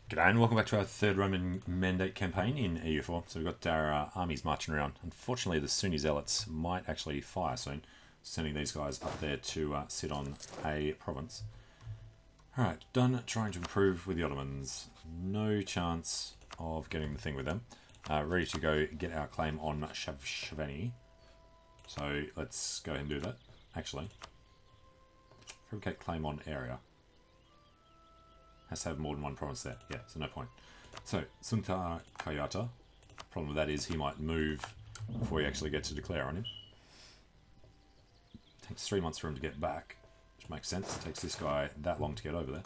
G'day and welcome back to our third Roman Mandate campaign in EU4. So we've got our armies marching around. Unfortunately, the Sunni zealots might actually fire soon, sending these guys up there to sit on a province. Alright, done trying to improve with the Ottomans. No chance of getting the thing with them. Ready to go get our claim on Shavshveni. So let's go ahead and do that. Actually, fabricate claim on area. Has to have more than one province there. Yeah, so no point. So, Sunta Kayata. Problem with that is he might move before you actually get to declare on him. Takes 3 months for him to get back, which makes sense. It takes this guy that long to get over there.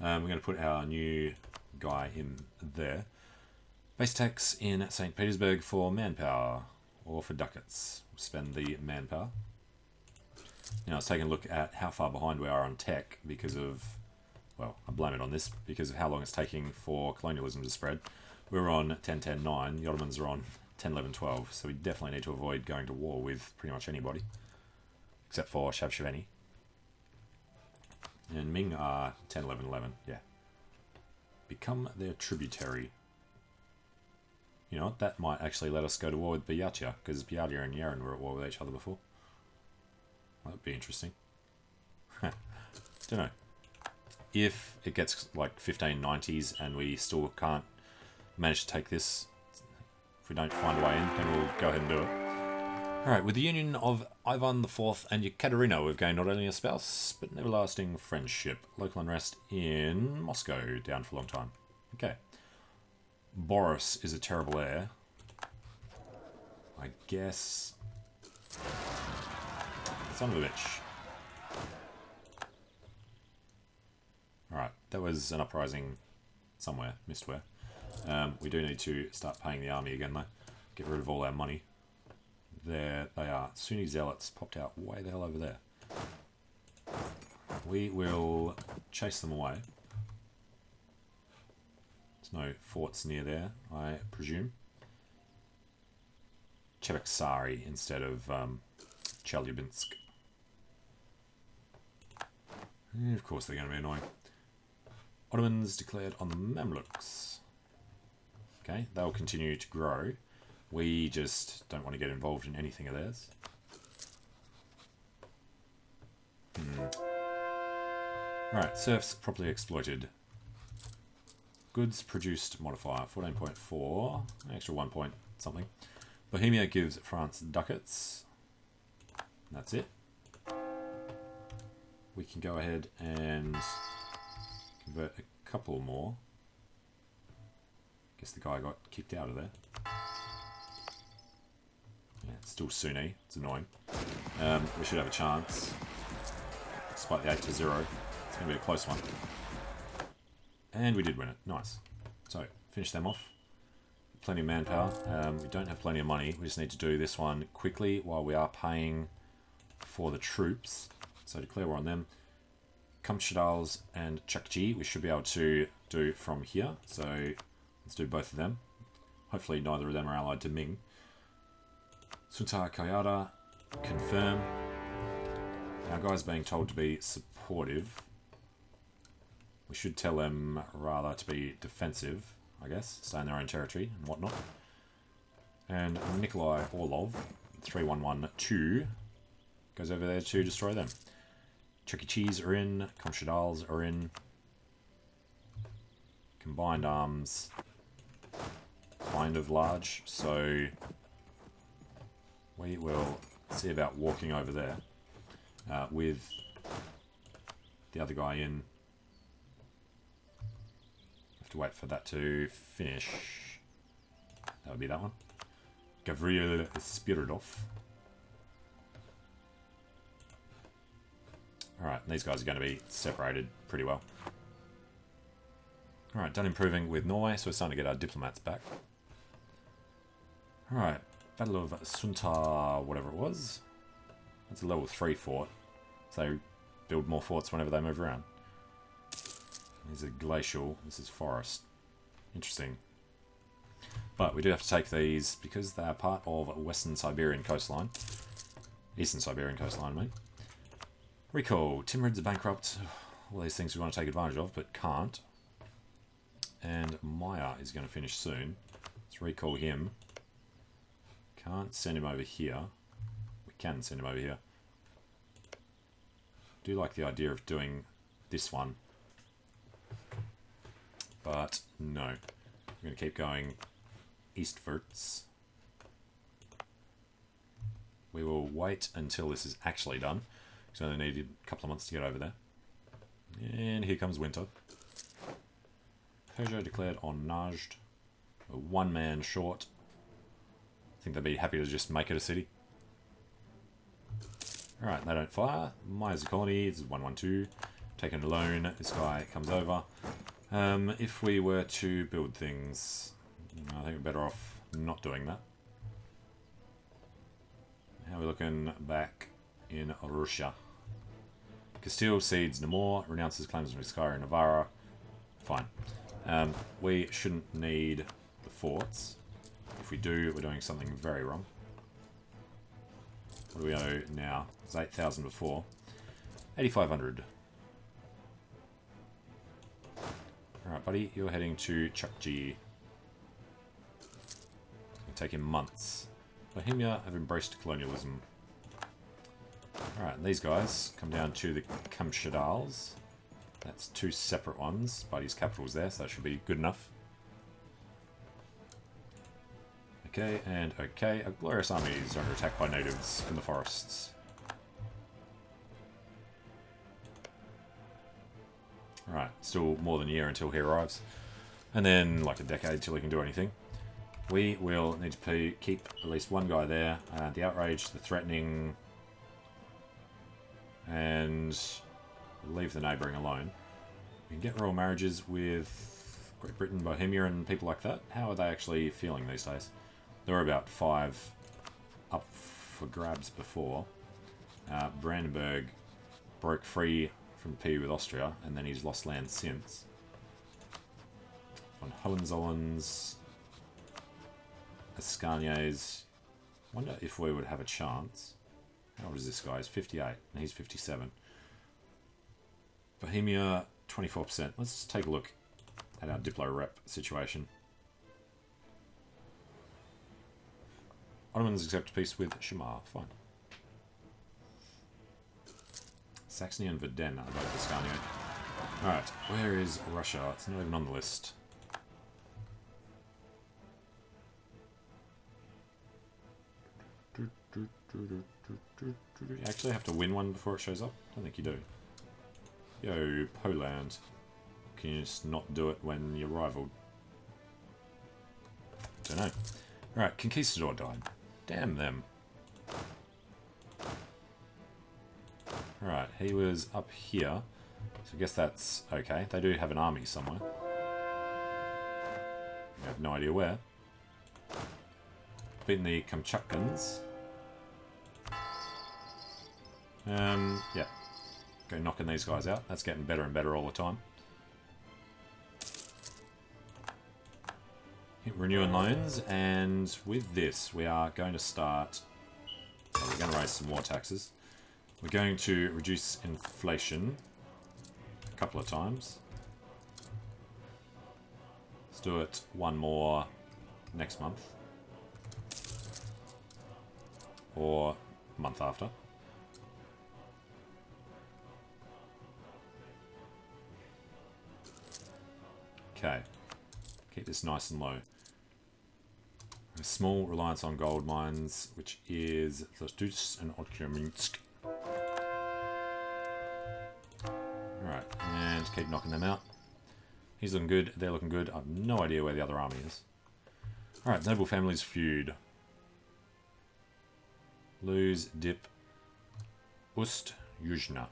We're going to put our new guy in there. Base tax in St. Petersburg for manpower, or for ducats. We'll spend the manpower. Now, I was taking a look at how far behind we are on tech because of... Well, I blame it on this because of how long it's taking for colonialism to spread. We're on 10-10-9, the Ottomans are on 10-11-12, so we definitely need to avoid going to war with pretty much anybody. Except for Shabshveni. And Ming are 10-11-11, yeah. Become their tributary. You know what, that might actually let us go to war with Byatya, because Byatya and Yaren were at war with each other before. That would be interesting. Don't know. If it gets like 1590s and we still can't manage to take this, if we don't find a way in, then we'll go ahead and do it. Alright, with the union of Ivan IV and Yekaterina, we've gained not only a spouse, but an everlasting friendship. Local unrest in Moscow, down for a long time. Okay. Boris is a terrible heir. I guess... Son of a bitch. Alright, that was an uprising somewhere, missed where. We do need to start paying the army again though. Get rid of all our money. There they are. Sunni zealots popped out way the hell over there. We will chase them away. There's no forts near there, I presume. Chereksari instead of Chelyabinsk. And of course they're going to be annoying. Ottomans declared on the Mamluks. Okay, they'll continue to grow. We just don't want to get involved in anything of theirs. Right, serfs properly exploited. Goods produced modifier, 14.4, extra 1 point something. Bohemia gives France ducats. That's it. We can go ahead and convert a couple more. Guess the guy got kicked out of there. Yeah, it's still Sunni. It's annoying. We should have a chance. Despite the 8-0. It's going to be a close one. And we did win it. Nice. So, finish them off. Plenty of manpower. We don't have plenty of money. We just need to do this one quickly while we are paying for the troops. So declare war on them. Kamchadals and Chakji we should be able to do from here. So let's do both of them. Hopefully neither of them are allied to Ming. Sunta Kayada, confirm. Our guy's being told to be supportive. We should tell them rather to be defensive, I guess. Stay in their own territory and whatnot. And Nikolai Orlov, 3112, goes over there to destroy them. Chekichis are in, Komshadals are in. Combined arms, kind of large, so we will see about walking over there with the other guy in. Have to wait for that to finish. That would be that one. Gavril Spiridov. Alright, these guys are going to be separated pretty well. Alright, done improving with Norway, so we're starting to get our diplomats back. Alright, Battle of Sunta, whatever it was. That's a level 3 fort, so they build more forts whenever they move around. These are glacial, this is forest. Interesting. But we do have to take these because they are part of Western Siberian coastline. Eastern Siberian coastline, I mean. Recall. Timurids are bankrupt. All these things we want to take advantage of, but can't. and Maya is going to finish soon. Let's recall him. Can't send him over here. We can send him over here. Do like the idea of doing this one. But no. We're going to keep going eastwards. We will wait until this is actually done. So I needed a couple of months to get over there. And here comes winter. Persia declared on Najd. One man short. I think they'd be happy to just make it a city. Alright, they don't fire. Maya's a colony. It's 112. Taken a loan. This guy comes over. If we were to build things, I think we're better off not doing that. How are we looking back in Russia? Castile cedes Namur, renounces claims of Vizcaya and Navarra. Fine. We shouldn't need the forts. If we do, we're doing something very wrong. What do we owe now? It's 8,000 before. 8,500. Alright, buddy, you're heading to Chukchi. It's going to take him months. Bohemia have embraced colonialism. Alright, and these guys come down to the Kamchadals. That's two separate ones, but his capital's there, so that should be good enough. Okay, and okay. A glorious army is under attack by natives in the forests. Alright, still more than a year until he arrives. And then, like a decade till he can do anything. We will need to keep at least one guy there. The outrage, the threatening, and leave the neighbouring alone. We can get royal marriages with Great Britain, Bohemia, and people like that. How are they actually feeling these days? There were about 5 up for grabs before. Brandenburg broke free from the PU with Austria, and then he's lost land since. Von Hohenzollerns, Ascaniers. Wonder if we would have a chance. How old is this guy? He's 58, and he's 57. Bohemia, 24%. Let's just take a look at our Diplo rep situation. Ottomans accept peace with Shamar. Fine. Saxony and Verden are both Ascania. Alright, where is Russia? It's not even on the list. You actually have to win one before it shows up? I don't think you do. Yo, Poland. Can you just not do it when you're rivaled? Don't know. Alright, Conquistador died. Damn them. Alright, he was up here. So I guess that's okay. They do have an army somewhere. I have no idea where. Beaten the Kamchatkans. Yeah. Go knocking these guys out. That's getting better and better all the time. Renewing loans, and with this we are going to start... So we're going to raise some more taxes. We're going to reduce inflation a couple of times. Let's do it one more next month. Or month after. Okay. Keep this nice and low. A small reliance on gold mines, which is Zostutsk and Okyaminsk. Alright, and keep knocking them out. He's looking good, they're looking good. I have no idea where the other army is. Alright, noble families feud. Lose, dip, Ust, Yuzhna.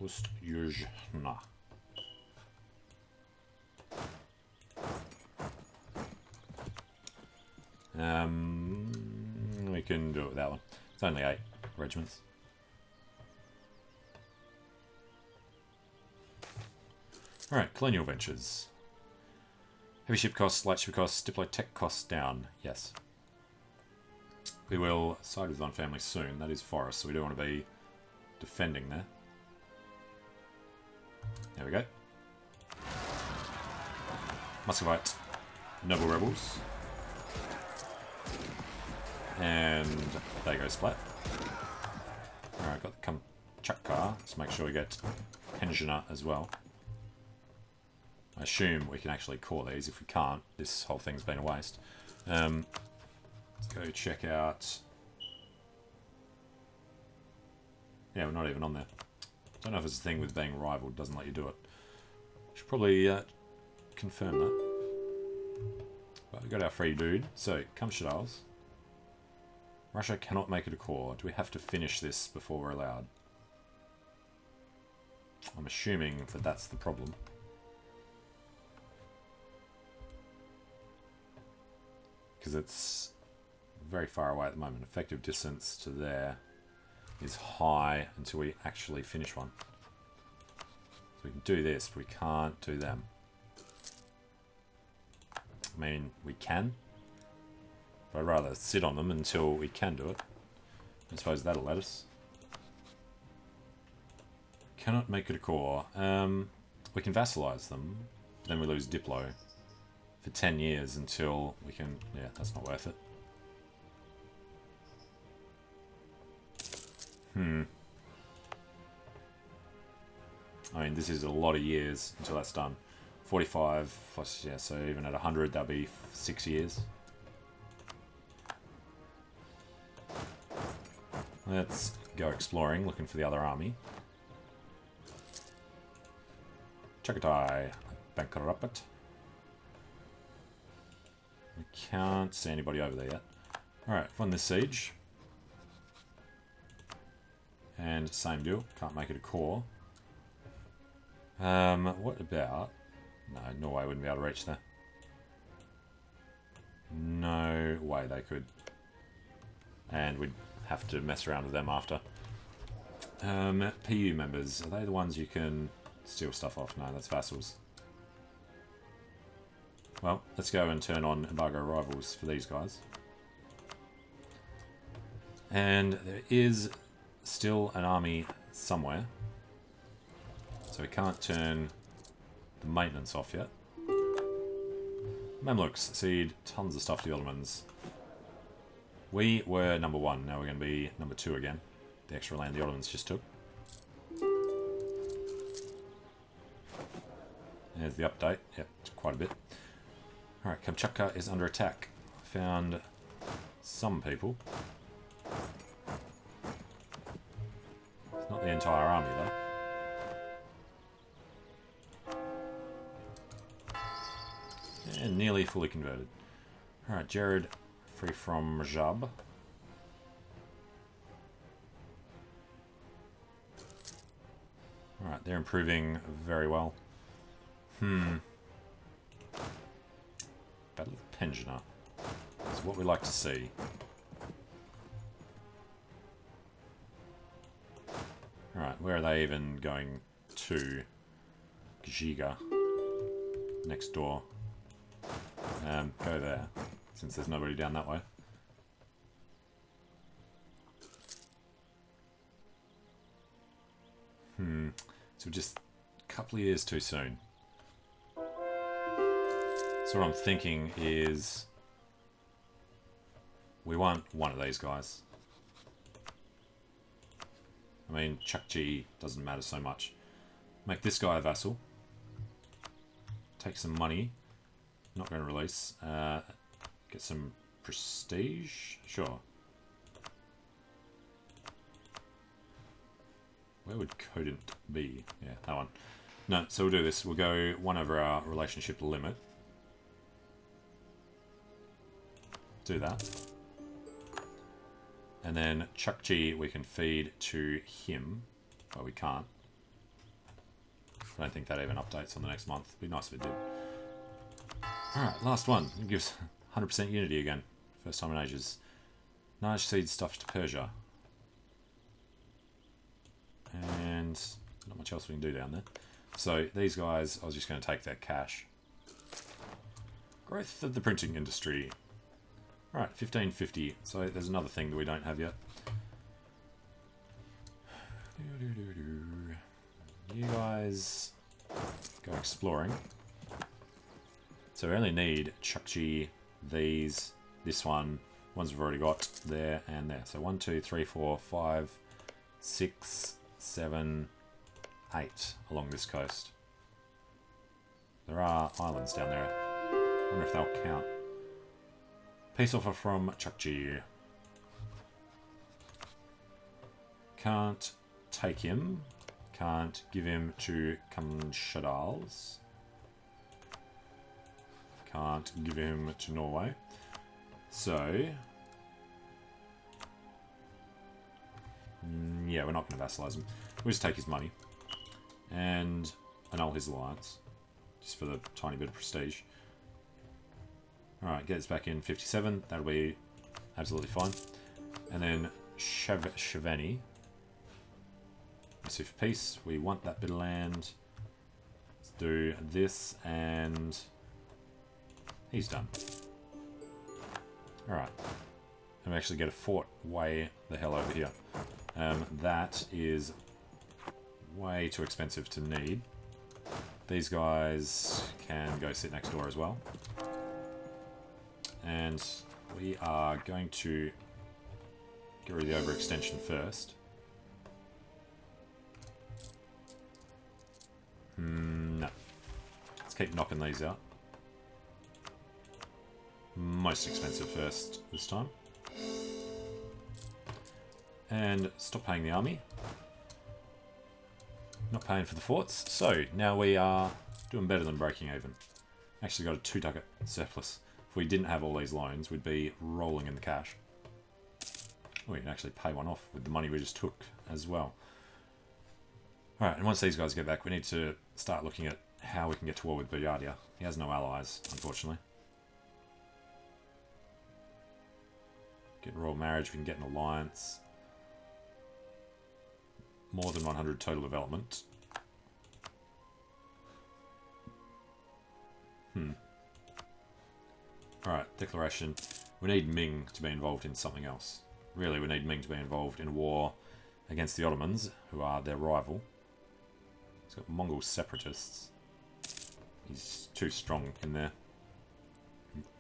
Ust, Yuzhna. We can do it with that one. It's only 8 regiments. Alright, colonial ventures. Heavy ship costs, light ship costs, diplo tech costs down. Yes. We will side with one family soon. That is forest, so we do want to be defending there. There we go. Muscovite noble rebels. And they go splat. Alright, got the Kamchatka. Let's make sure we get Pensioner as well. I assume we can actually core these. If we can't, this whole thing's been a waste. Let's go check out... Yeah, we're not even on there. Don't know if it's a thing with being rivaled, doesn't let you do it. Should probably confirm that. But we got our free dude. So, Kamchatkals. Russia cannot make it a core. Do we have to finish this before we're allowed? I'm assuming that that's the problem. Because it's very far away at the moment. Effective distance to there is high until we actually finish one. So we can do this, but we can't do them. I mean, we can. But I'd rather sit on them until we can do it. I suppose that'll let us. Cannot make it a core. We can vassalize them, but then we lose Diplo for 10 years until we can... Yeah, that's not worth it. I mean, this is a lot of years until that's done. 45 plus, yeah, so even at 100, that'll be 6 years. Let's go exploring, looking for the other army. Chagatai, Bankarapet. We can't see anybody over there yet. Alright, won this siege. And same deal, can't make it a core. What about... No, Norway wouldn't be able to reach there. No way they could. And we'd have to mess around with them after. PU members, are they the ones you can steal stuff off? No, that's vassals. Well, let's go and turn on embargo rivals for these guys. And there is still an army somewhere. So we can't turn the maintenance off yet. Mamluks cede tons of stuff to the Ottomans. We were number 1, now we're going to be number 2 again. The extra land the Ottomans just took. There's the update. Yep, quite a bit. Alright, Kamchatka is under attack. Found some people. It's not the entire army though. And nearly fully converted. Alright, Jared, free from Rajab. Alright, they're improving very well. Battle of Pensioner is what we like to see. Alright, where are they even going to? Giga. Next door. Go there, since there's nobody down that way. So just a couple of years too soon. So what I'm thinking is we want one of these guys. I mean, Chukchi doesn't matter so much. Make this guy a vassal. Take some money. Not going to release. Get some prestige. Sure. Where would Codent be? Yeah, that one. No, so we'll do this. We'll go 1 over our relationship limit. Do that. And then Chukchi we can feed to him. Well, we can't. I don't think that even updates on the next month. It'd be nice if it did. Alright, last one. It gives 100% unity again. First time in ages. Nice seed stuff to Persia. And not much else we can do down there. So these guys, I was just going to take their cash. Growth of the printing industry. Alright, 1550. So there's another thing that we don't have yet. You guys go exploring. So we only need Chukchi, these, this one, ones we've already got there and there. So 1, 2, 3, 4, 5, 6, 7, 8 along this coast. There are islands down there. I wonder if they'll count. Peace offer from Chukchi. Can't take him. Can't give him to Kamshadals. Can't give him to Norway. So, yeah, we're not going to vassalize him. We'll just take his money and annul his alliance, just for the tiny bit of prestige. Alright, get us back in 57. That'll be absolutely fine. And then Shavani. Let's see for peace. We want that bit of land. Let's do this, and he's done. Alright. And we actually get a fort way the hell over here. That is way too expensive to need. These guys can go sit next door as well. And we are going to get rid of the overextension first. No. Let's keep knocking these out. Most expensive first this time. And stop paying the army. Not paying for the forts. So now we are doing better than breaking even. Actually got a 2 ducat surplus. If we didn't have all these loans, we'd be rolling in the cash. We can actually pay one off with the money we just took as well. Alright, and once these guys get back, we need to start looking at how we can get to war with Buryatia. He has no allies, unfortunately. Get a royal marriage, we can get an alliance. More than 100 total development. Alright, declaration. We need Ming to be involved in something else. Really, we need Ming to be involved in a war against the Ottomans, who are their rival. He's got Mongol separatists. He's too strong in there.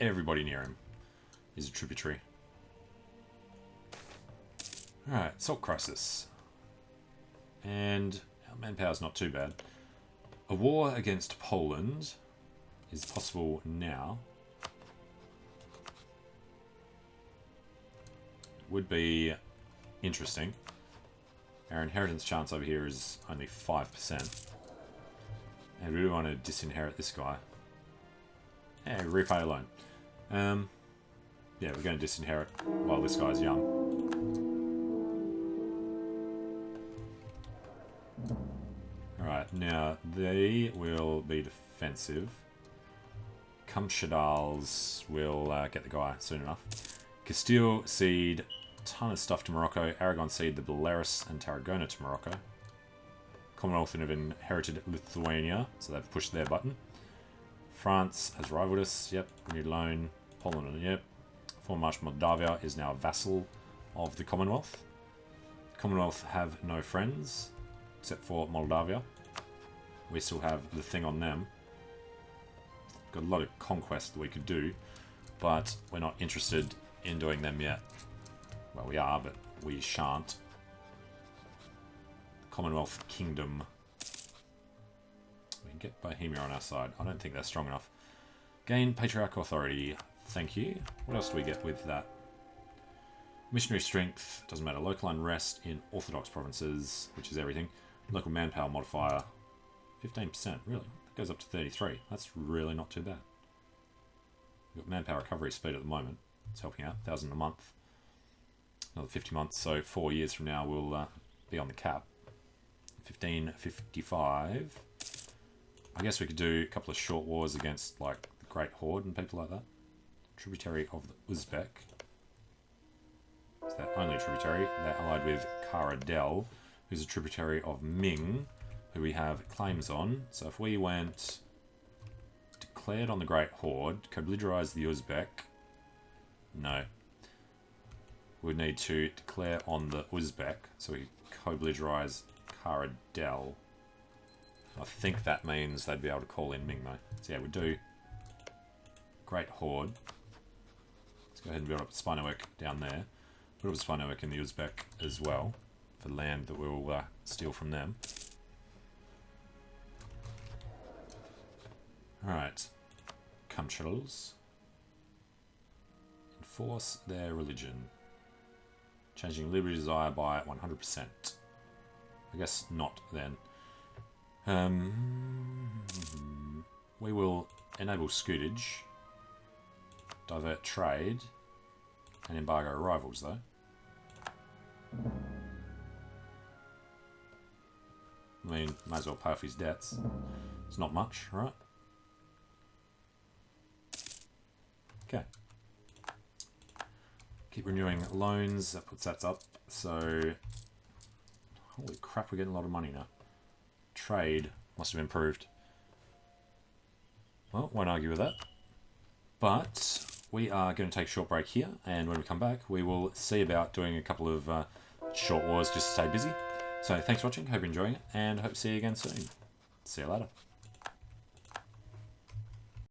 Everybody near him is a tributary. Alright, Salt Crisis. And our manpower's not too bad. A war against Poland is possible now. Would be interesting. Our inheritance chance over here is only 5%. And we do want to disinherit this guy. Yeah, repay a loan. Yeah, we're going to disinherit while this guy's young. Alright, now they will be defensive. Kamshadals will get the guy soon enough. Castile cede ton of stuff to Morocco. Aragon cede the Belarus and Tarragona to Morocco. Commonwealth have inherited Lithuania, so they've pushed their button. France has rivaled us, yep. New loan. Poland, yep. Former March Moldavia is now a vassal of the Commonwealth. Commonwealth have no friends, except for Moldavia. We still have the thing on them. Got a lot of conquest that we could do, but we're not interested in doing them yet. Well, we are, but we shan't. Commonwealth Kingdom. We can get Bohemia on our side. I don't think they're strong enough. Gain Patriarchal Authority. Thank you. What else do we get with that? Missionary Strength. Doesn't matter. Local unrest in Orthodox provinces, which is everything. Local manpower modifier. 15%. Really? That goes up to 33. That's really not too bad. We've got manpower recovery speed at the moment. It's helping out. 1,000 a month. Another 50 months, so 4 years from now we'll be on the cap. 1555. I guess we could do a couple of short wars against like the Great Horde and people like that. Tributary of the Uzbek. Is that only tributary? They're allied with Kara Del, who's a tributary of Ming, who we have claims on. So if we went declared on the Great Horde, co-belligerized the Uzbek. No. We'd need to declare on the Uzbek, so we co-belligerize Kara Del. I think that means they'd be able to call in Ming though. So yeah, we do Great Horde. Let's go ahead and build up a spy network down there. Build up a spy network in the Uzbek as well, for land that we will steal from them. Alright. Controls. Enforce their religion. Changing liberty desire by 100%. I guess not then. We will enable scootage, divert trade, and embargo arrivals though. I mean, might as well pay off his debts. It's not much, right? Okay. Keep renewing loans, that puts that up. So, holy crap, we're getting a lot of money now. Trade must have improved. Well, won't argue with that. But we are going to take a short break here, and when we come back, we will see about doing a couple of short wars just to stay busy. So thanks for watching, hope you're enjoying it, and hope to see you again soon. See you later.